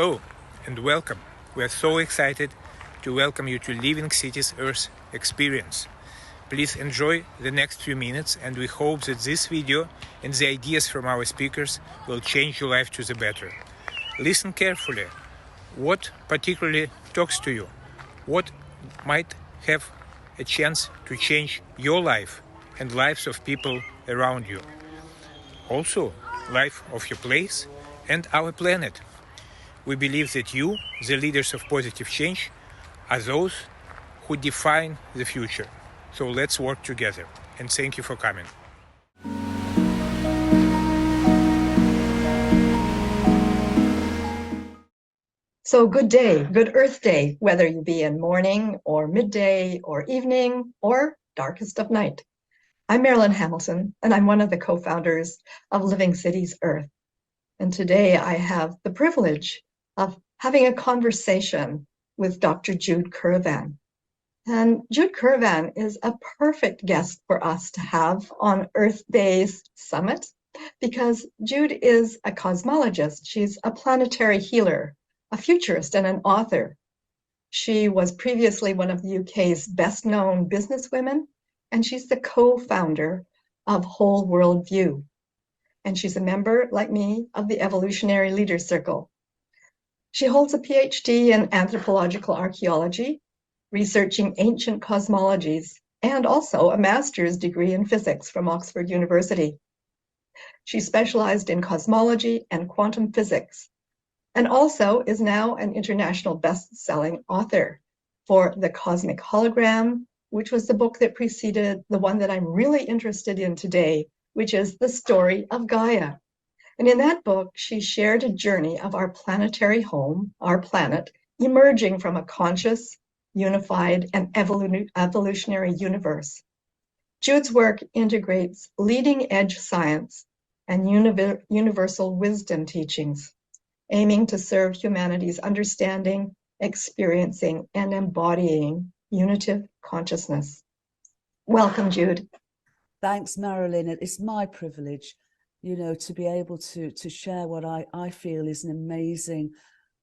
Hello and welcome. We are so excited to welcome you to Living Cities Earth experience. Please enjoy the next few minutes, and we hope that this video and the ideas from our speakers will change your life to the better. Listen carefully. What particularly talks to you? What might have a chance to change your life and lives of people around you? Also, life of your place and our planet. We believe that you, the leaders of positive change, are those who define the future. So let's work together. And thank you for coming. So good day, good Earth Day, whether you be in morning or midday or evening or darkest of night. I'm Marilyn Hamilton, and I'm one of the co-founders of Living Cities Earth. And today I have the privilege of having a conversation with Dr. Jude Currivan. And Jude Currivan is a perfect guest for us to have on Earth Day's summit because Jude is a cosmologist. She's a planetary healer, a futurist, and an author. She was previously one of the UK's best-known businesswomen, and she's the co-founder of Whole World View. And she's a member, like me, of the Evolutionary Leaders Circle. She holds a PhD in anthropological archaeology, researching ancient cosmologies, and also a master's degree in physics from Oxford University. She specialized in cosmology and quantum physics, and also is now an international best-selling author for The Cosmic Hologram, which was the book that preceded the one that I'm really interested in today, which is The Story of Gaia. And in that book, she shared a journey of our planetary home, our planet, emerging from a conscious, unified, and evolutionary universe. Jude's work integrates leading-edge science and universal wisdom teachings, aiming to serve humanity's understanding, experiencing, and embodying unitive consciousness. Welcome, Jude. Thanks, Marilyn. It's my privilege, to be able to share what I feel is an amazing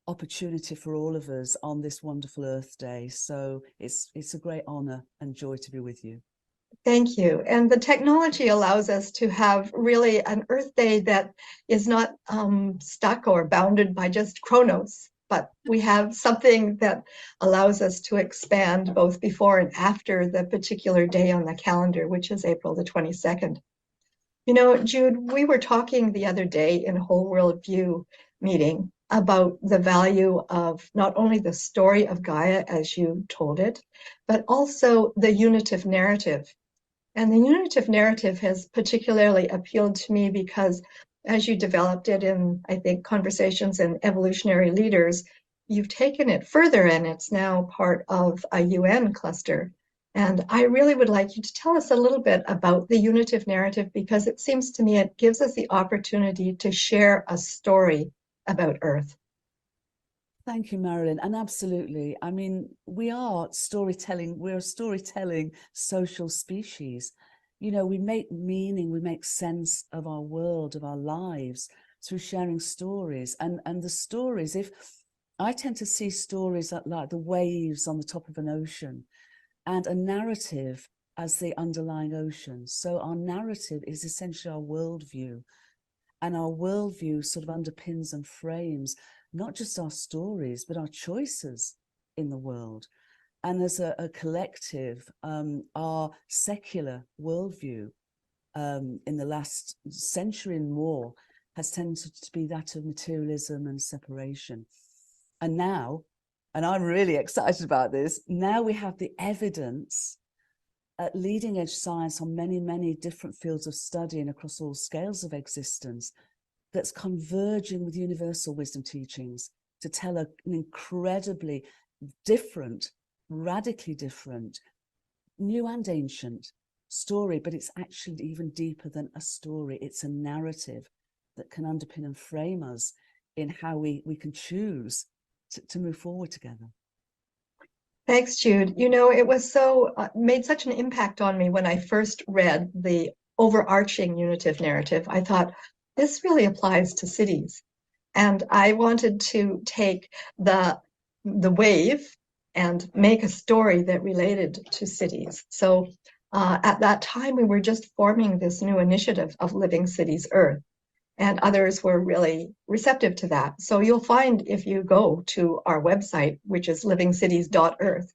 opportunity for all of us on this wonderful Earth Day. So it's a great honor and joy to be with you. Thank you. And the technology allows us to have really an Earth Day that is not stuck or bounded by just chronos, but we have something that allows us to expand both before and after the particular day on the calendar, which is April the 22nd. You know, Jude, we were talking the other day in Whole World View meeting about the value of not only the story of Gaia as you told it, but also the unitive narrative. And the unitive narrative has particularly appealed to me because as you developed it in, I think, Conversations and Evolutionary Leaders, you've taken it further and it's now part of a UN cluster. And I really would like you to tell us a little bit about the unitive narrative because it seems to me it gives us the opportunity to share a story about Earth. Thank you, Marilyn. And absolutely. I mean, we are storytelling. We're a storytelling social species. We make meaning, we make sense of our world, of our lives through sharing stories. And the stories, if I tend to see stories like the waves on the top of an ocean and a narrative as the underlying ocean. So our narrative is essentially our worldview. And our worldview sort of underpins and frames not just our stories, but our choices in the world. And as a collective, our secular worldview in the last century and more has tended to be that of materialism and separation. And now, and I'm really excited about this, now we have the evidence at leading edge science on many, many different fields of study and across all scales of existence that's converging with universal wisdom teachings to tell an incredibly different, radically different, new and ancient story, but it's actually even deeper than a story. It's a narrative that can underpin and frame us in how we can choose to move forward together. Thanks, Jude. It was made such an impact on me when I first read the overarching unitive narrative. I thought, this really applies to cities. And I wanted to take the wave and make a story that related to cities. So at that time, we were just forming this new initiative of Living Cities Earth, and others were really receptive to that. So you'll find if you go to our website, which is livingcities.earth,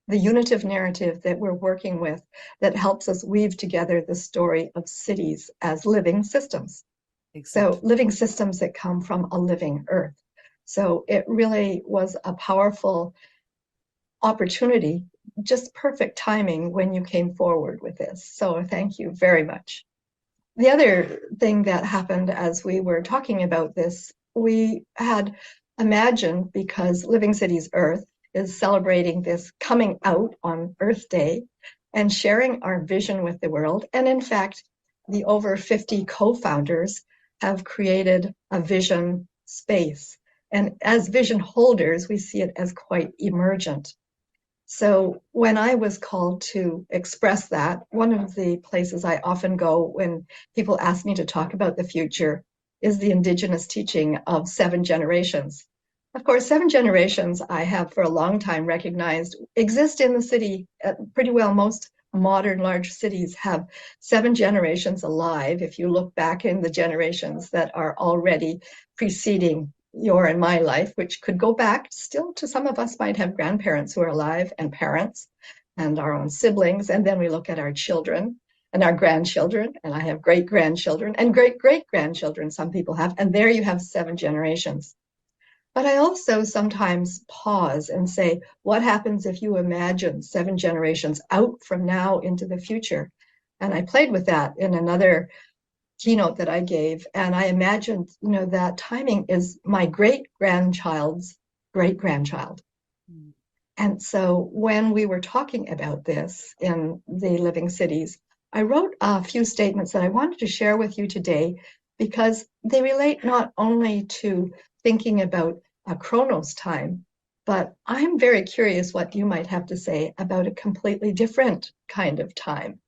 the unitive narrative that we're working with that helps us weave together the story of cities as living systems. Exactly. So living systems that come from a living earth. So it really was a powerful opportunity, just perfect timing when you came forward with this. So thank you very much. The other thing that happened as we were talking about this, we had imagined, because Living Cities Earth is celebrating this coming out on Earth Day and sharing our vision with the world. And in fact, the over 50 co-founders have created a vision space. And as vision holders, we see it as quite emergent. So when I was called to express that, one of the places I often go when people ask me to talk about the future is the Indigenous teaching of 7 generations. Of course, 7 generations I have for a long time recognized exist in the city. Pretty well most modern large cities have 7 generations alive. If you look back in the generations that are already preceding your and my life, which could go back still to some of us might have grandparents who are alive and parents and our own siblings. And then we look at our children and our grandchildren, and I have great grandchildren and great great grandchildren, some people have, and there you have 7 generations. But I also sometimes pause and say, what happens if you imagine 7 generations out from now into the future? And I played with that in another keynote that I gave, and I imagined, that timing is my great-grandchild's great-grandchild. Mm. And so when we were talking about this in the Living Cities, I wrote a few statements that I wanted to share with you today because they relate not only to thinking about a Chronos time, but I'm very curious what you might have to say about a completely different kind of time.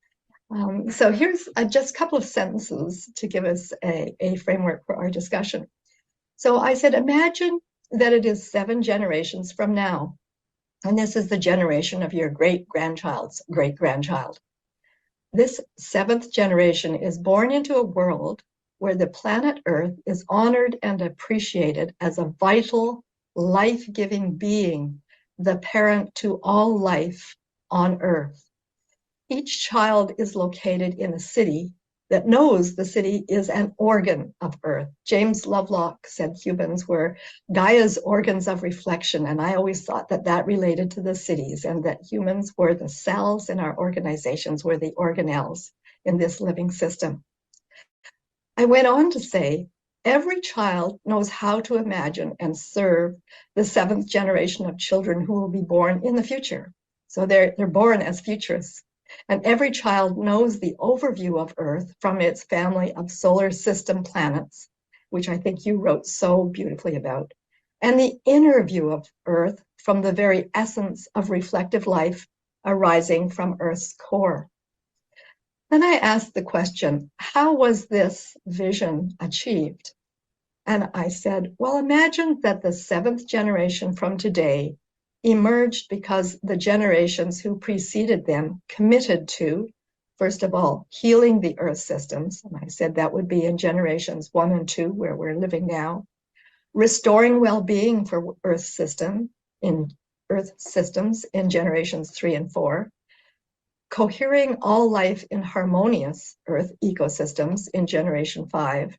So here's just a couple of sentences to give us a framework for our discussion. So I said, imagine that it is 7 generations from now, and this is the generation of your great-grandchild's great-grandchild. This 7th generation is born into a world where the planet Earth is honored and appreciated as a vital, life-giving being, the parent to all life on Earth. Each child is located in a city that knows the city is an organ of Earth. James Lovelock said humans were Gaia's organs of reflection, and I always thought that that related to the cities and that humans were the cells in our organizations, were the organelles in this living system. I went on to say, every child knows how to imagine and serve the 7th generation of children who will be born in the future. So they're born as futurists. And every child knows the overview of Earth from its family of solar system planets, which I think you wrote so beautifully about, and the inner view of Earth from the very essence of reflective life arising from Earth's core. Then I asked the question, how was this vision achieved? And I said, well, imagine that the 7th generation from today emerged because the generations who preceded them committed to, first of all, healing the Earth systems. And I said that would be in generations 1 and 2, where we're living now, restoring well-being for Earth systems in generations 3 and 4, cohering all life in harmonious Earth ecosystems in generation 5,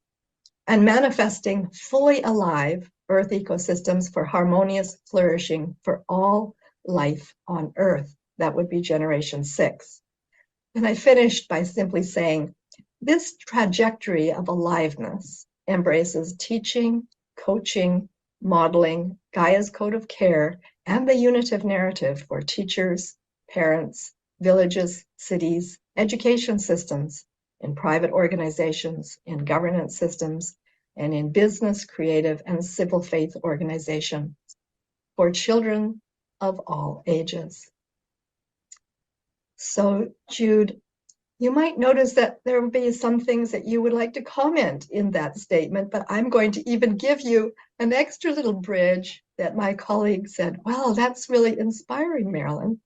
and manifesting fully alive Earth ecosystems for harmonious flourishing for all life on Earth. That would be generation 6. And I finished by simply saying, this trajectory of aliveness embraces teaching, coaching, modeling, Gaia's code of care, and the unitive narrative for teachers, parents, villages, cities, education systems, in private organizations, in governance systems, and in business, creative, and civil faith organizations for children of all ages. So, Jude, You might notice that there will be some things that you would like to comment in that statement, but I'm going to even give you an extra little bridge that my colleague said, wow, that's really inspiring, Marilyn.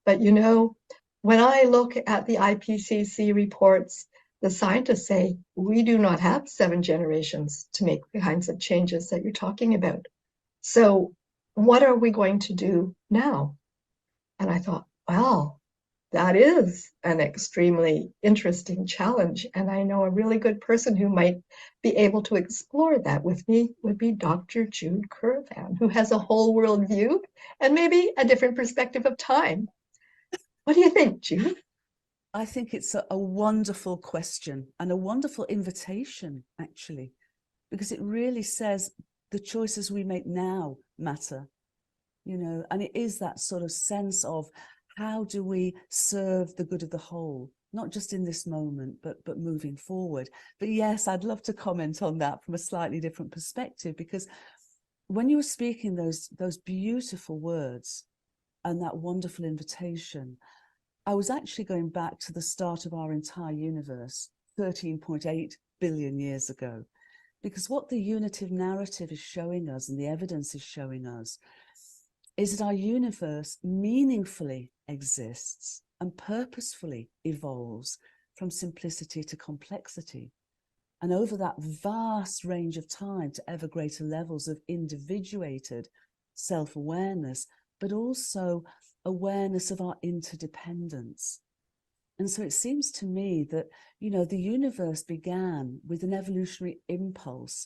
But you know, when I look at the IPCC reports, the scientists say we do not have 7 generations to make the kinds of changes that you're talking about. So what are we going to do now? And I thought, well, that is an extremely interesting challenge. And I know a really good person who might be able to explore that with me would be Dr. Jude Currivan, who has a whole world view and maybe a different perspective of time. What do you think, Jude? I think it's a wonderful question and a wonderful invitation, actually, because it really says the choices we make now matter, you know, and it is that sort of sense of how do we serve the good of the whole, not just in this moment, but moving forward. But yes, I'd love to comment on that from a slightly different perspective, because when you were speaking those beautiful words and that wonderful invitation, I was actually going back to the start of our entire universe, 13.8 billion years ago, because what the unitive narrative is showing us and the evidence is showing us is that our universe meaningfully exists and purposefully evolves from simplicity to complexity. And over that vast range of time to ever greater levels of individuated self-awareness, but also awareness of our interdependence. And so it seems to me that, you know, the universe began with an evolutionary impulse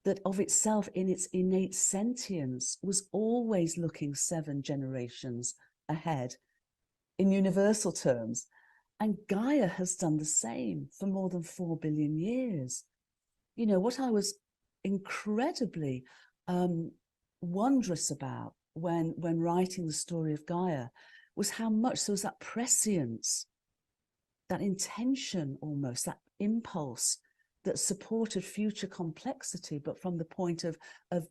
that of itself, in its innate sentience, was always looking 7 generations ahead in universal terms. And Gaia has done the same for more than 4 billion years. You know, what I was incredibly wondrous about when writing the story of Gaia was how much there was that prescience, that intention almost, that impulse that supported future complexity, but from the point of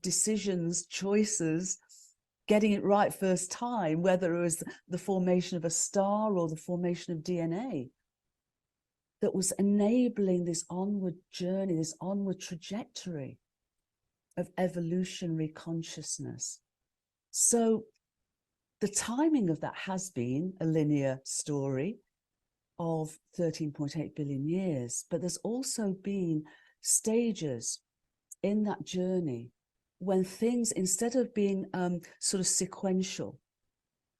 decisions, choices, getting it right first time, whether it was the formation of a star or the formation of DNA, that was enabling this onward journey, this onward trajectory of evolutionary consciousness. So the timing of that has been a linear story of 13.8 billion years, but there's also been stages in that journey when things, instead of being sort of sequential,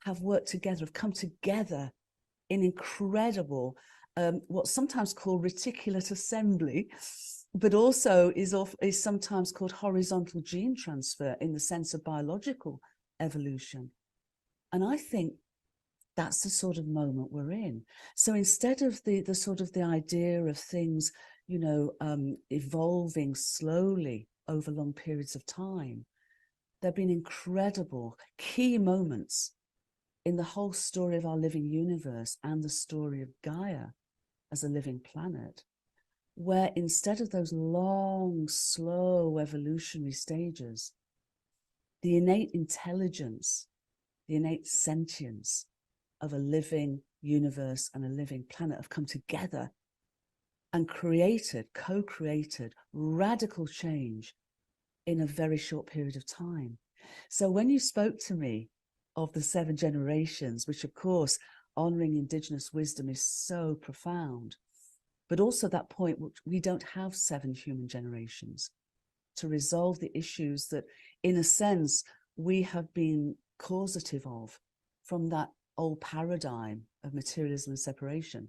have worked together, have come together in incredible, what's sometimes called reticulate assembly, but also is sometimes called horizontal gene transfer in the sense of biological evolution. And I think that's the sort of moment we're in. So instead of the sort of the idea of things, you know, evolving slowly over long periods of time, there have been incredible key moments in the whole story of our living universe and the story of Gaia as a living planet, where instead of those long, slow evolutionary stages, the innate intelligence, the innate sentience of a living universe and a living planet have come together and created, co-created radical change in a very short period of time. So when you spoke to me of the 7 generations, which of course, honoring Indigenous wisdom is so profound, but also that point, which we don't have 7 human generations to resolve the issues that, in a sense, we have been causative of from that old paradigm of materialism and separation.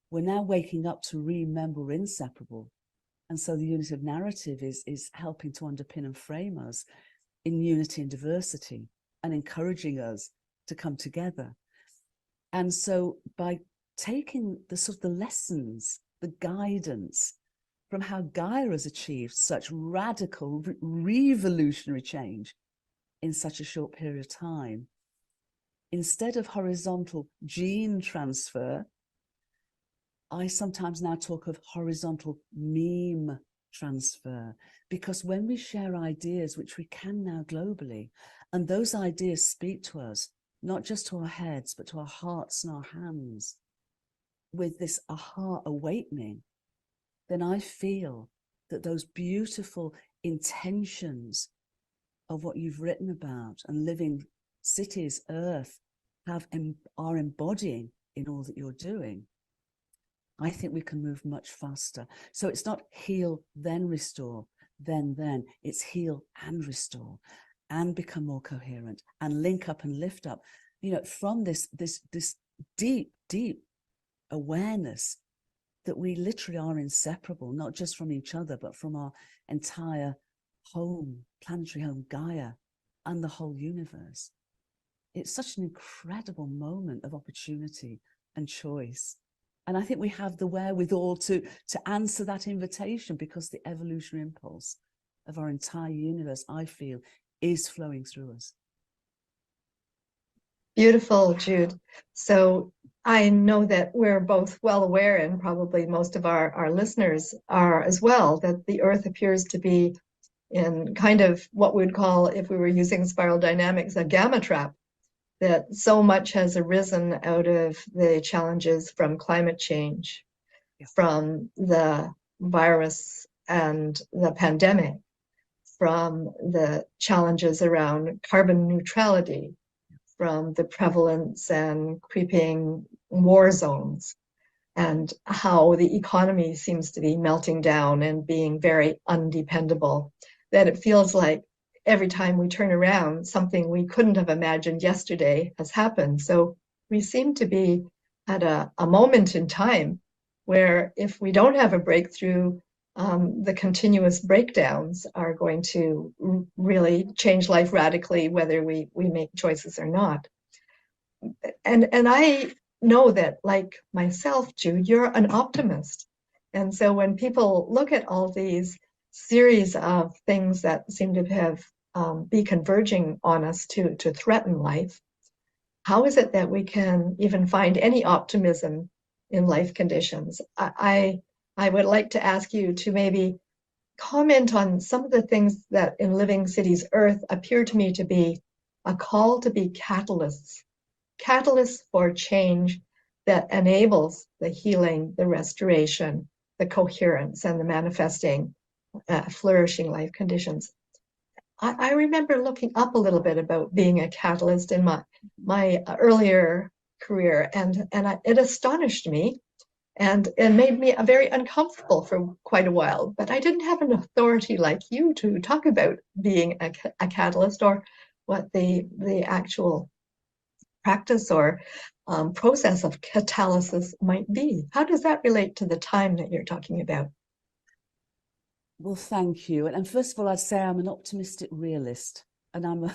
We're now waking up to remember we're inseparable. And so the unitive narrative is helping to underpin and frame us in unity and diversity and encouraging us to come together. And so by taking the sort of the lessons, the guidance from how Gaia has achieved such radical, revolutionary change in such a short period of time, instead of horizontal gene transfer, I sometimes now talk of horizontal meme transfer, because when we share ideas, which we can now globally, and those ideas speak to us, not just to our heads, but to our hearts and our hands, with this aha awakening, then I feel that those beautiful intentions of what you've written about and living cities, earth, are embodying in all that you're doing. I think we can move much faster. So it's not heal, then restore, then. It's heal and restore and become more coherent and link up and lift up, you know, from this deep, deep awareness that we literally are inseparable, not just from each other, but from our entire home, planetary home, Gaia, and the whole universe. It's such an incredible moment of opportunity and choice. And I think we have the wherewithal to answer that invitation, because the evolutionary impulse of our entire universe, I feel, is flowing through us. Beautiful, Jude. So I know that we're both well aware, and probably most of our listeners are as well, that the Earth appears to be in kind of what we'd call, if we were using spiral dynamics, a gamma trap, that so much has arisen out of the challenges from climate change, from the virus and the pandemic, from the challenges around carbon neutrality, from the prevalence and creeping war zones, and how the economy seems to be melting down and being very undependable, that it feels like every time we turn around, something we couldn't have imagined yesterday has happened. So we seem to be at a moment in time where, if we don't have a breakthrough, the continuous breakdowns are going to really change life radically, whether we make choices or not. And I know that, like myself, Jude, you're an optimist. And so when people look at all these series of things that seem to have be converging on us to threaten life, how is it that we can even find any optimism in life conditions? I would like to ask you to maybe comment on some of the things that in Living Cities Earth appear to me to be a call to be catalysts for change that enables the healing, the restoration, the coherence, and the manifesting, flourishing life conditions. I remember looking up a little bit about being a catalyst in my earlier career, and it astonished me, and it made me very uncomfortable for quite a while. But I didn't have an authority like you to talk about being a catalyst, or what the actual practice or process of catalysis might be. How does that relate to the time that you're talking about? Well, thank you. And first of all, I'd say I'm an optimistic realist, and I'm a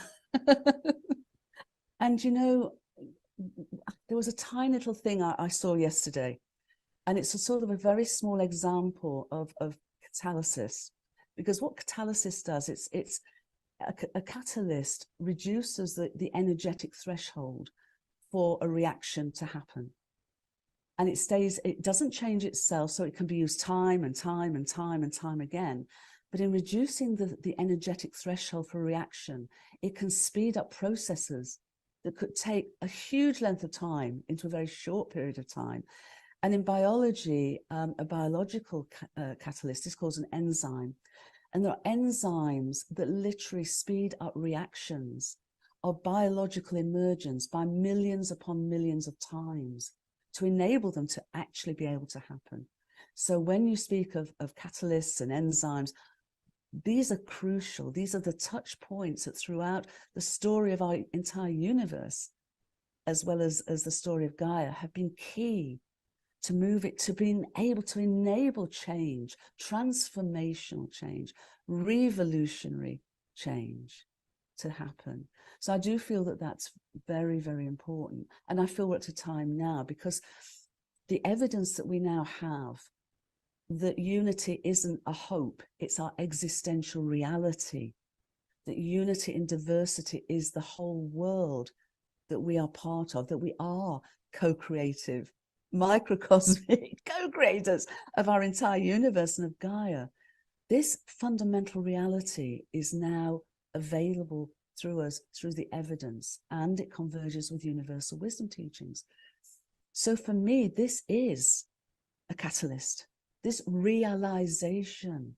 and you know, there was a tiny little thing I saw yesterday, and it's a sort of a very small example of catalysis, because what catalysis does, it's a catalyst reduces the energetic threshold for a reaction to happen. And it doesn't change itself, so it can be used time and time and time and time again. But in reducing the energetic threshold for a reaction, it can speed up processes that could take a huge length of time into a very short period of time. And in biology, a biological catalyst is called an enzyme. And there are enzymes that literally speed up reactions of biological emergence by millions upon millions of times to enable them to actually be able to happen. So when you speak of catalysts and enzymes, these are crucial. These are the touch points that throughout the story of our entire universe, as well as the story of Gaia, have been key to move it, to being able to enable change, transformational change, revolutionary change to happen. So I do feel that that's very, very important. And I feel we're at a time now, because the evidence that we now have that unity isn't a hope, it's our existential reality, that unity in diversity is the whole world that we are part of, that we are co-creative, microcosmic co-creators of our entire universe and of Gaia. This fundamental reality is now available through us, through the evidence, and it converges with universal wisdom teachings. So for me, this is a catalyst, this realization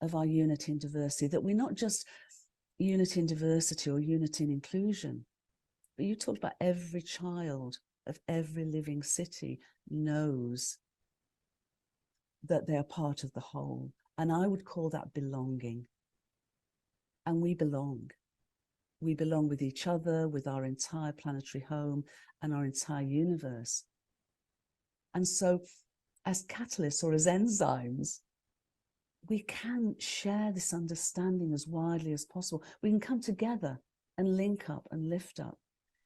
of our unity and diversity, that we're not just unity and diversity or unity and inclusion, but you talked about every child of every living city knows that they are part of the whole. And I would call that belonging. And we belong. We belong with each other, with our entire planetary home and our entire universe. And so as catalysts or as enzymes, we can share this understanding as widely as possible. We can come together and link up and lift up.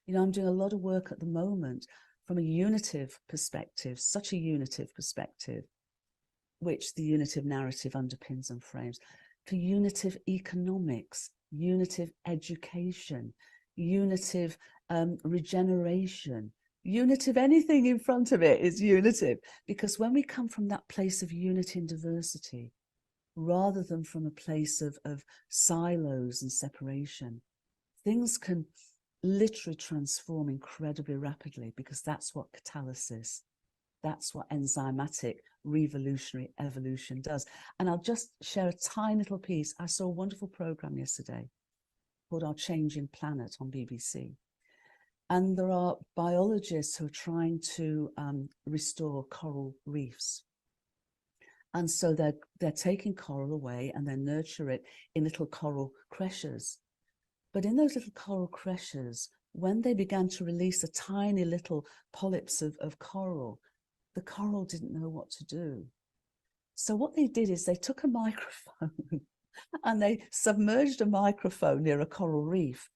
You know, I'm doing a lot of work at the moment from a unitive perspective, such a unitive perspective, which the unitive narrative underpins and frames, for unitive economics, unitive education, unitive regeneration, unitive, anything in front of it is unitive. Because when we come from that place of unity and diversity, rather than from a place of silos and separation, things can literally transform incredibly rapidly, because that's what catalysis, that's what enzymatic revolutionary evolution does. And I'll just share a tiny little piece. I saw a wonderful program yesterday called Our Changing Planet on BBC. And there are biologists who are trying to restore coral reefs. And so they're taking coral away and they nurture it in little coral creches. But in those little coral creches, when they began to release the tiny little polyps of coral, the coral didn't know what to do. So what they did is they took a microphone and they submerged a microphone near a coral reef.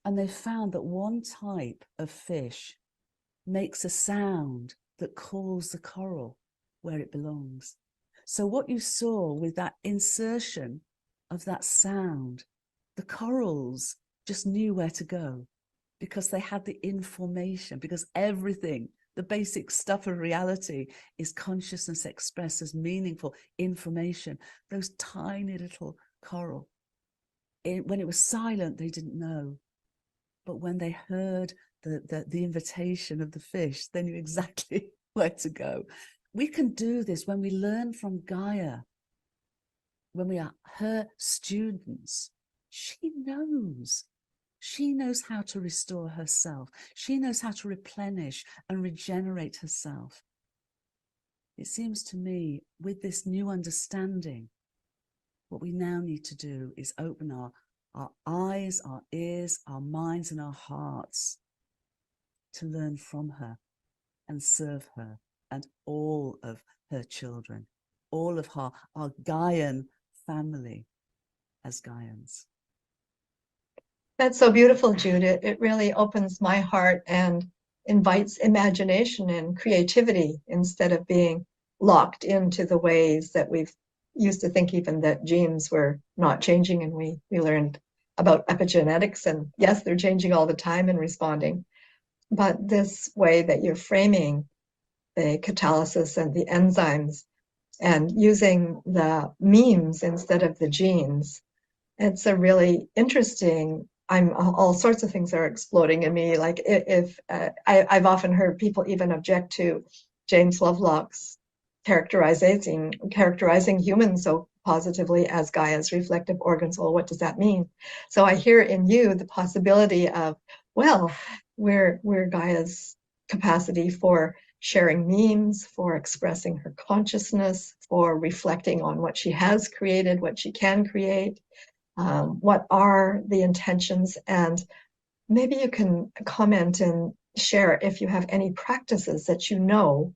And they found that one type of fish makes a sound that calls the coral where it belongs. So what you saw with that insertion of that sound, the corals just knew where to go because they had the information, because everything, the basic stuff of reality, is consciousness expressed as meaningful information. Those tiny little coral, when it was silent, they didn't know. But when they heard the invitation of the fish, they knew exactly where to go. We can do this when we learn from Gaia, when we are her students. She knows how to restore herself. She knows how to replenish and regenerate herself. It seems to me, with this new understanding, what we now need to do is open our eyes, our ears, our minds, and our hearts to learn from her and serve her and all of her children, all of our Gaian family as Gaians. That's so beautiful, Jude. It really opens my heart and invites imagination and creativity instead of being locked into the ways that we've used to think even that genes were not changing. And we learned about epigenetics, and yes, they're changing all the time and responding. But this way that you're framing the catalysis and the enzymes and using the memes instead of the genes, it's a really interesting, all sorts of things are exploding in me. Like I've often heard people even object to James Lovelock's characterizing humans so positively as Gaia's reflective organs. Well, what does that mean? So I hear in you the possibility of, well, we're Gaia's capacity for sharing memes, for expressing her consciousness, for reflecting on what she has created, what she can create, what are the intentions, and maybe you can comment and share if you have any practices that you know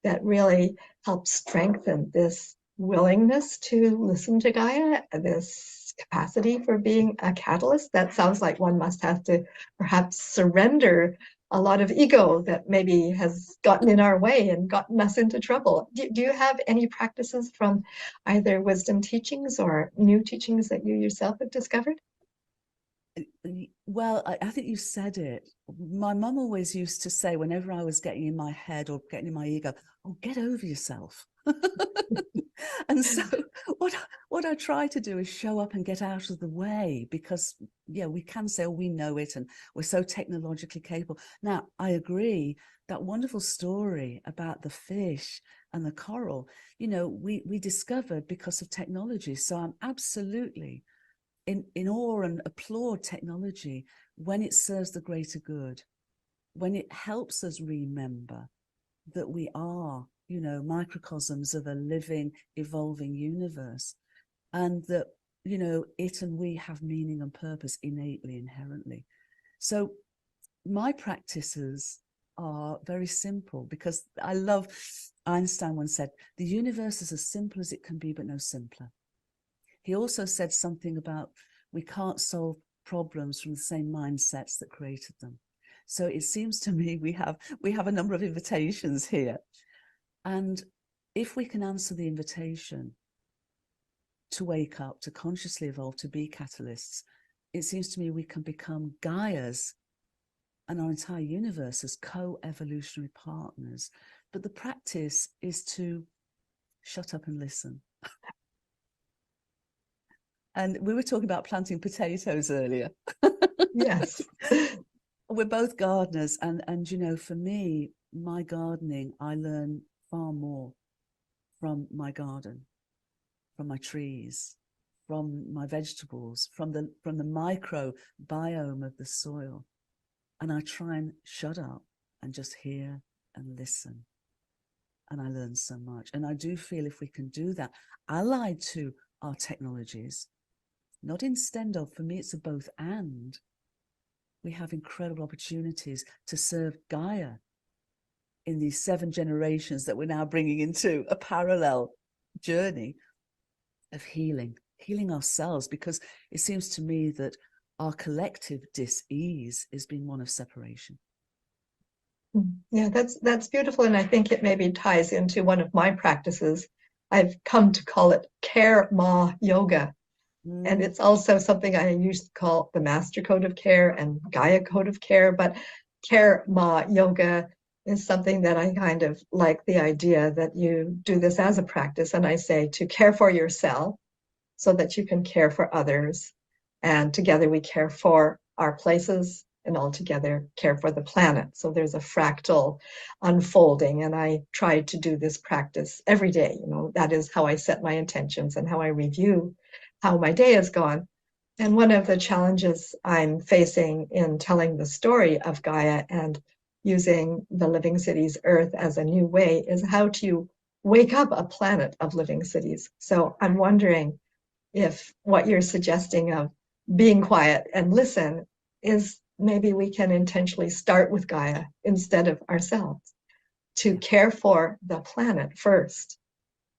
that really help strengthen this willingness to listen to Gaia, this capacity for being a catalyst. That sounds like one must have to perhaps surrender a lot of ego that maybe has gotten in our way and gotten us into trouble. Do you have any practices from either wisdom teachings or new teachings that you yourself have discovered? Well, I think you said it. My mum always used to say, whenever I was getting in my head or getting in my ego, oh, get over yourself. And so what I try to do is show up and get out of the way, because yeah, we can say, oh, we know it and we're so technologically capable. Now, I agree, that wonderful story about the fish and the coral, you know, we discovered because of technology. So I'm absolutely in awe and applaud technology when it serves the greater good, when it helps us remember that we are, you know, microcosms of a living, evolving universe, and that, you know, it and we have meaning and purpose innately, inherently. So my practices are very simple, because I love, Einstein once said, the universe is as simple as it can be, but no simpler. He also said something about we can't solve problems from the same mindsets that created them. So it seems to me we have a number of invitations here. And if we can answer the invitation to wake up, to consciously evolve, to be catalysts, it seems to me we can become Gaias and our entire universe as co-evolutionary partners. But the practice is to shut up and listen. And we were talking about planting potatoes earlier. Yes. We're both gardeners, and you know, for me, my gardening, I learn far more from my garden, from my trees, from my vegetables, from the microbiome of the soil. And I try and shut up and just hear and listen. And I learn so much. And I do feel if we can do that, allied to our technologies, not instead of, for me, it's a both and. We have incredible opportunities to serve Gaia in these 7 generations that we're now bringing into a parallel journey of healing ourselves, because it seems to me that our collective dis-ease has been one of separation. Yeah, that's beautiful. And I think it maybe ties into one of my practices. I've come to call it Care Ma Yoga. And it's also something I used to call the Master Code of Care and Gaia Code of Care. But Care Ma Yoga is something that I kind of like, the idea that you do this as a practice. And I say to care for yourself so that you can care for others. And together we care for our places, and all together care for the planet. So there's a fractal unfolding. And I try to do this practice every day. You know, that is how I set my intentions and how I review how my day has gone. And one of the challenges I'm facing in telling the story of Gaia and using the Living Cities Earth as a new way is how to wake up a planet of living cities. So I'm wondering if what you're suggesting of being quiet and listen is maybe we can intentionally start with Gaia instead of ourselves, to care for the planet first,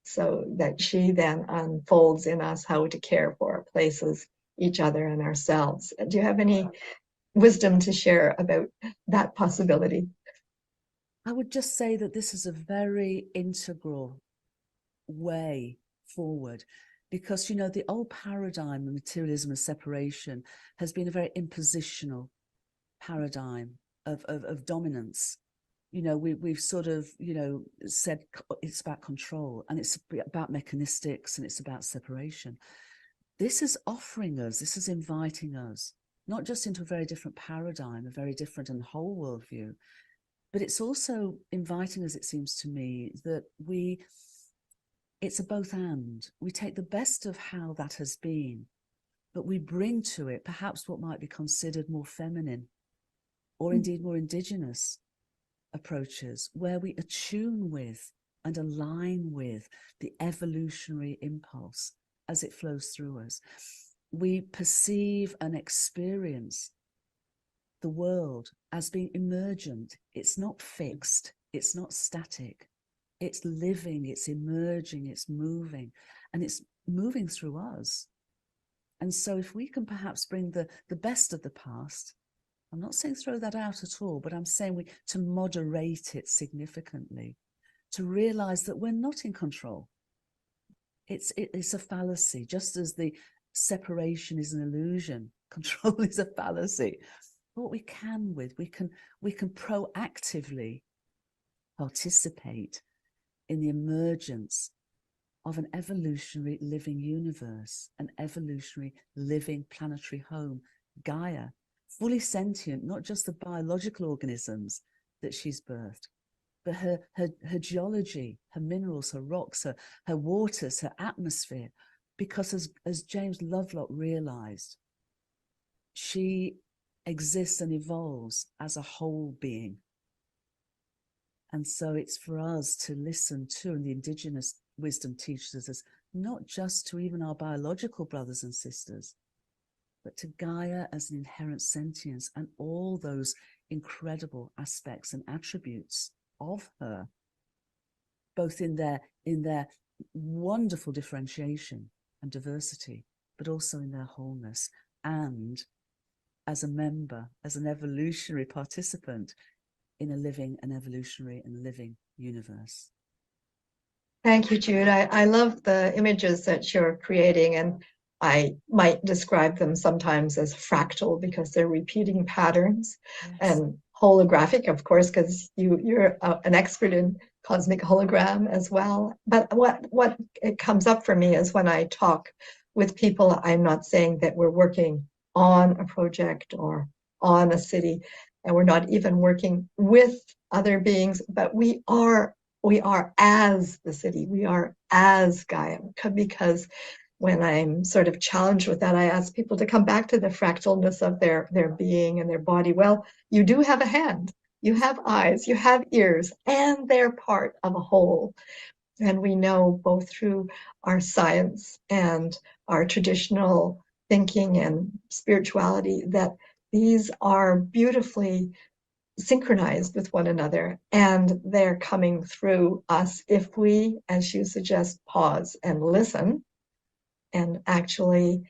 so that she then unfolds in us how to care for our places, each other, and ourselves. Do you have any wisdom to share about that possibility? I would just say that this is a very integral way forward, because, you know, the old paradigm of materialism and separation has been a very impositional paradigm of dominance. You know, we've sort of, you know, said it's about control, and it's about mechanistics, and it's about separation. This is offering us, this is inviting us, not just into a very different paradigm, a very different and whole worldview, but it's also inviting us, it seems to me, that it's a both and. We take the best of how that has been, but we bring to it perhaps what might be considered more feminine, or indeed more indigenous approaches, where we attune with and align with the evolutionary impulse as it flows through us. We perceive and experience the world as being emergent. It's not fixed, it's not static. It's living, it's emerging, it's moving, and it's moving through us. And so if we can perhaps bring the best of the past, I'm not saying throw that out at all, but I'm saying to moderate it significantly, to realize that we're not in control. It's a fallacy, just as the separation is an illusion. Control is a fallacy. What we can we can proactively participate in the emergence of an evolutionary living universe, an evolutionary living planetary home, Gaia, fully sentient, not just the biological organisms that she's birthed, but her geology, her minerals, her rocks, her waters, her atmosphere. Because as James Lovelock realized, she exists and evolves as a whole being. And so it's for us to listen to, and the indigenous wisdom teaches us, not just to even our biological brothers and sisters, but to Gaia as an inherent sentience and all those incredible aspects and attributes of her, both in their wonderful differentiation and diversity, but also in their wholeness, and as a member, as an evolutionary participant in a living and evolutionary and living universe. Thank you, Jude. I love the images that you're creating, and I might describe them sometimes as fractal because they're repeating patterns, Yes. and holographic, of course, because you're an expert in cosmic hologram as well. But what it comes up for me is when I talk with people, I'm not saying that we're working on a project or on a city, and we're not even working with other beings, but we are as the city, we are as Gaia, because when I'm sort of challenged with that, I ask people to come back to the fractalness of their being and their body. Well, you do have a hand, you have eyes, you have ears, and they're part of a whole. And we know both through our science and our traditional thinking and spirituality that these are beautifully synchronized with one another, and they're coming through us if we, as you suggest, pause and listen and actually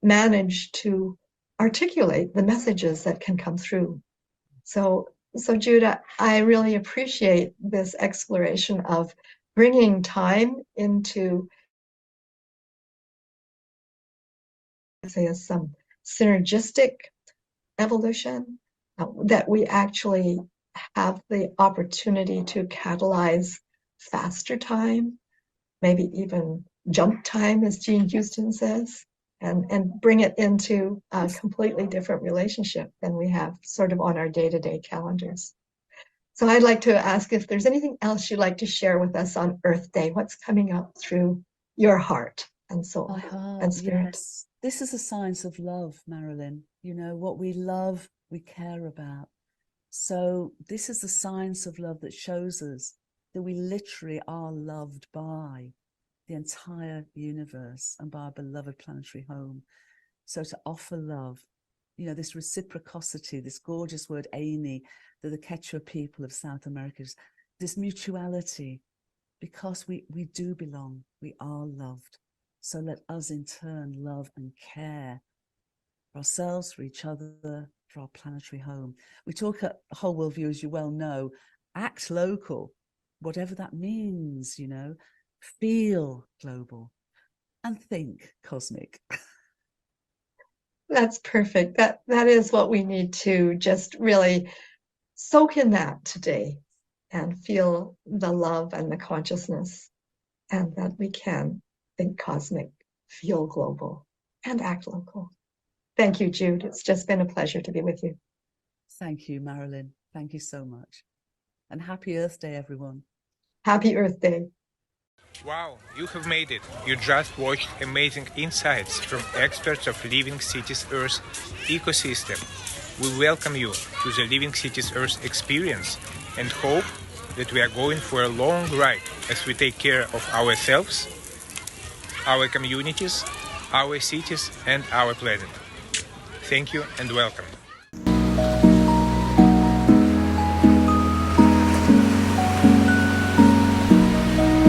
manage to articulate the messages that can come through. So Jude, I really appreciate this exploration of bringing time into, say, some synergistic evolution, that we actually have the opportunity to catalyze faster time, maybe even jump time, as Jean Houston says, and bring it into a completely different relationship than we have sort of on our day-to-day calendars. So I'd like to ask if there's anything else you'd like to share with us on Earth Day. What's coming up through your heart and soul and spirit? Yes. This is a science of love, Marilyn. You know, what we love, we care about. So this is the science of love that shows us that we literally are loved by the entire universe and by our beloved planetary home. So to offer love, you know, this reciprocity, this gorgeous word Aini, that the Quechua people of South America, this mutuality, because we do belong, we are loved. So let us in turn love and care for ourselves, for each other, for our planetary home. We talk at Whole World View, as you well know, act local, whatever that means, you know, feel global and think cosmic. That's perfect. That is what we need to just really soak in that today and feel the love and the consciousness, and that we can think cosmic, feel global, and act local. Thank you, Jude. It's just been a pleasure to be with you. Thank you, Marilyn. Thank you so much. And happy Earth Day, everyone. Happy Earth Day. Wow, you have made it. You just watched amazing insights from experts of Living Cities Earth ecosystem. We welcome you to the Living Cities Earth experience and hope that we are going for a long ride as we take care of ourselves, our communities, our cities, and our planet. Thank you and welcome.